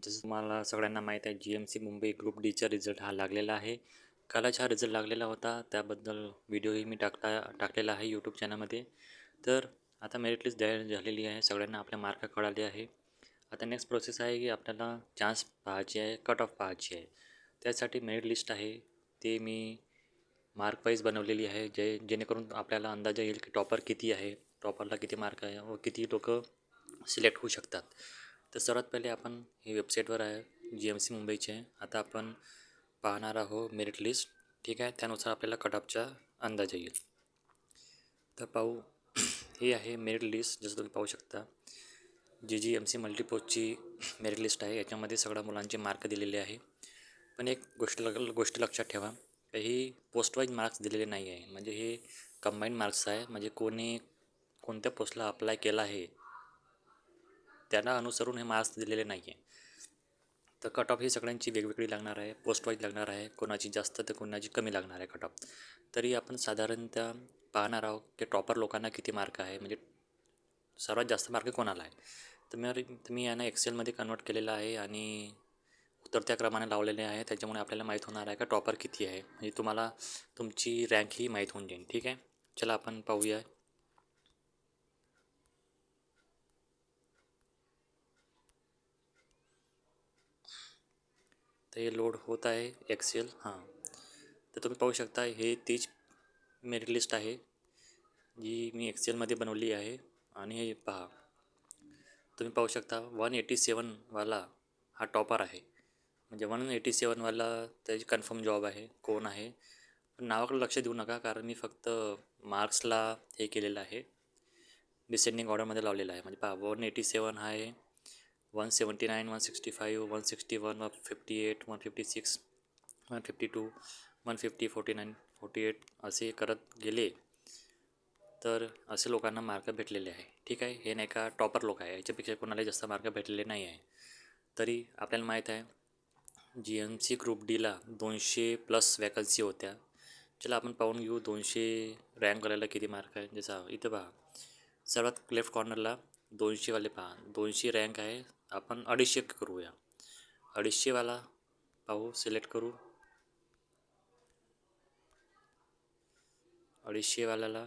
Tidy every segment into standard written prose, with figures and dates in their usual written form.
जसं तुम्हाला सगळ्यांना माहीत आहे GMC मुंबई ग्रुप डीचा रिझल्ट हा लागलेला आहे. कालच हा रिझल्ट लागलेला होता. त्याबद्दल व्हिडिओही मी टाकलेला आहे यूट्यूब चॅनलमध्ये. तर आता मेरिट लिस्ट जाहीर झालेली आहे. सगळ्यांना आपल्या मार्क कळाले आहे. आता नेक्स्ट प्रोसेस आहे की आपल्याला चान्स पाहायची आहे, कट ऑफ पाहायची आहे. त्यासाठी मेरिट लिस्ट आहे ते मी मार्क वाईज बनवलेली आहे. जेणेकरून आपल्याला अंदाजा येईल की टॉपर किती आहे, टॉपरला किती मार्क आहे व किती लोकं सिलेक्ट होऊ शकतात. तर सर्वात पहिले आपण ही वेबसाईटवर आहे GMC मुंबईचे. आता आपण पाहणार आहोत मेरिट लिस्ट. ठीक आहे, त्यानुसार आपल्याला कट ऑफचा अंदाज येईल. तर पाहू ही आहे मेरिट लिस्ट. जसं तुम्ही पाहू शकता GMC मल्टीपोस्टची मेरिट लिस्ट आहे. याच्यामध्ये सगळ्या मुलांचे मार्क दिलेले आहे. पण एक गोष्ट लक्षात ठेवा, ही पोस्ट वाईज मार्क्स दिलेले नाही आहे. म्हणजे हे कंबाईंड मार्क्स आहे. म्हणजे कोणी कोणत्या पोस्टला अप्लाय केला आहे त्यांना अनुसरून हे मार्क्स दिलेले नाही आहे. तर कट ऑफ ही सगळ्यांची वेगवेगळी लागणार आहे, पोस्ट वाईज लागणार आहे. कोणाची जास्त तर कोणाची कमी लागणार आहे कट ऑफ. तरी आपण साधारणतः पाहणार आहोत की टॉपर लोकांना किती मार्क आहे, म्हणजे सर्वात जास्त मार्क कोणाला आहे. तर मी यांना एक्सेलमध्ये कन्वर्ट केलेलं आहे आणि उतरत्या क्रमाने लावलेले आहे. त्याच्यामुळे आपल्याला माहीत होणार आहे का टॉपर किती आहे. म्हणजे तुम्हाला तुमची रँक ही माहीत होऊन जाईल. ठीक आहे, चला आपण पाहूया. तर हे लोड होत आहे एक्सेल. हां, तर तुम्ही पाहू शकता हे तीच मेरिट लिस्ट आहे जी मी एक्सेलमध्ये बनवली आहे. आणि हे पहा, तुम्ही पाहू शकता 187 वाला हा टॉपर आहे. म्हणजे 187वाला त्याची कन्फर्म जॉब आहे, कोण आहे. पण नावाकडे लक्ष देऊ नका, कारण मी फक्त मार्क्सला हे केलेलं आहे, डिसेंडिंग ऑर्डरमध्ये लावलेलं आहे. म्हणजे पहा 187 आहे, 179, 165, 161, 158, 156, 152, 150, 49, 48 असे करत गेले तर असे लोकांना मार्क भेटलेले आहे. ठीक आहे, हे नाही का टॉपर लोक आहे, याच्यापेक्षा कोणाला जास्त मार्क भेटलेले नाही आहे. तरी आपल्याला माहीत आहे GMC ग्रुप डीला 200+ वॅकन्सी होत्या. चला आपण पाहून घेऊ 200 रँक करायला किती मार्क आहे. जसं इथं पहा, सर्वात लेफ्ट कॉर्नरला 200वाले पहा, 200 रँक आहे. आपण 250 करूया. 250वाला पाहू, सिलेक्ट करू. 250वाल्याला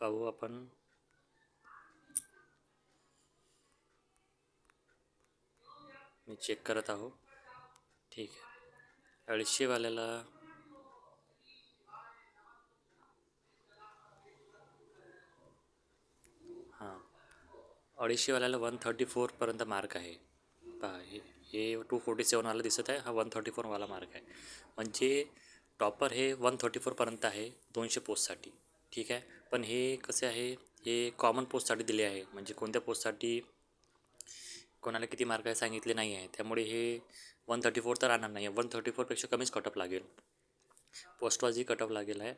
पाहू आपण. मी चेक करत आहो. ठीक आहे, 250वाल्याला हां, 250वाल्याला 134पर्यंत मार्क आहे. पहा हे 247वाला दिसत आहे, हा 134वाला मार्क आहे. म्हणजे टॉपर हे 134पर्यंत आहे 200 पोस्टसाठी. ठीक आहे, पण हे कसे आहे, हे कॉमन पोस्टसाठी दिले आहे. म्हणजे कोणत्या पोस्टसाठी कोणाला किती मार्क आहे सांगितले नाही आहे. त्यामुळे हे 134 तर राहणार नाही आहे. 134पेक्षा कमीच कट ऑफ लागेल, पोस्टवाईजही कट ऑफ लागेल आहे.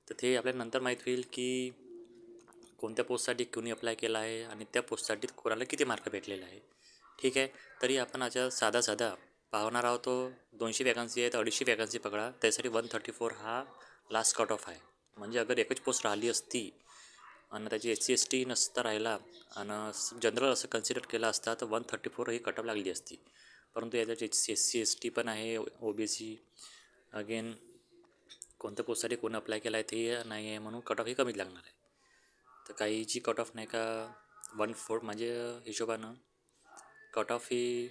तर ते आपल्याला नंतर माहीत होईल की कोणत्या पोस्टसाठी कोणी अप्लाय केला आहे आणि त्या पोस्टसाठी कोणाला किती मार्क भेटलेला आहे. ठीक आहे, तरी आपण आता साधा पाहणार आहोत. तो 200 वॅकन्सी आहे तर 250 वॅकन्सी पकडा, त्यासाठी 134 हा लास्ट कट ऑफ आहे. म्हणजे अगर एकच पोस्ट राहिली असती आणि त्याची SC ST नसता राहिला आणि जनरल असं कन्सिडर केला असता तर 134 ही कट ऑफ लागली असती. परंतु याच्यात SC ST पण आहे, OBC अगेन कोणत्या पोस्टसाठी कोण अप्लाय केला आहे ते नाही आहे, म्हणून कट ऑफ ही कमीच लागणार आहे. तर काहीची कट ऑफ नाही का 1/4 म्हणजे हिशोबानं कट ऑफ ही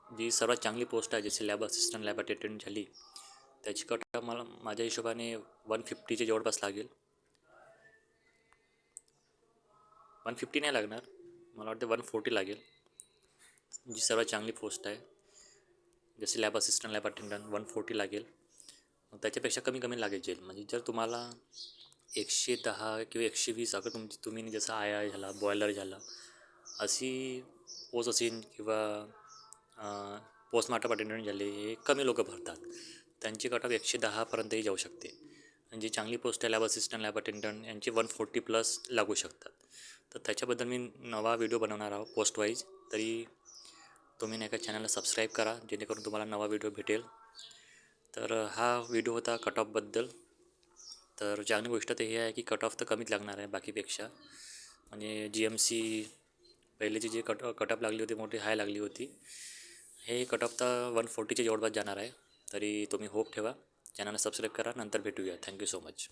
जी सर्वात चांगली पोस्ट आहे, जशी लॅब असिस्टंट, लॅब अटेंडंट झाली, त्याची कट ऑफ मला माझ्या हिशोबाने 150च्या जवळपास लागेल. 150 नाही लागणार, मला वाटतं 140 लागेल. जी सर्वात चांगली पोस्ट आहे जसे लॅब असिस्टंट, लॅब अटेंडंट, 140 लागेल. मग त्याच्यापेक्षा कमी लागेल. म्हणजे जर तुम्हाला 110 किंवा 120 अगर तुम्ही जसं आय झाला, बॉयलर झाला अशी पोस्ट असेल किंवा पोस्टमार्टम अटेंडंट झाले, हे कमी लोक भरतात, त्यांची कट ऑफ 110पर्यंतही जाऊ शकते. आणि जी चांगली पोस्ट आहे लॅब असिस्टंट, लॅब अटेंडंट यांची 140+ लागू शकतात. तर त्याच्याबद्दल मी नवा व्हिडिओ बनवणार आहोत पोस्ट वाईज. तरी तुम्ही नाही का चॅनलला सबस्क्राईब करा, जेणेकरून तुम्हाला नवा व्हिडिओ भेटेल. तर हा व्हिडिओ होता कट ऑफबद्दल. तर चांगली गोष्ट तर हे आहे की कट ऑफ तर कमीच लागणार आहे बाकीपेक्षा. म्हणजे GMC पहिलेची जी कटअप लागली होती मोठी हाय लागली होती, हे कटअप तर 140च्या जवळपास जाणार आहे. तरी तुम्ही होप ठेवा, चॅनलला सबस्क्राईब करा. नंतर भेटूया. Thank you so much.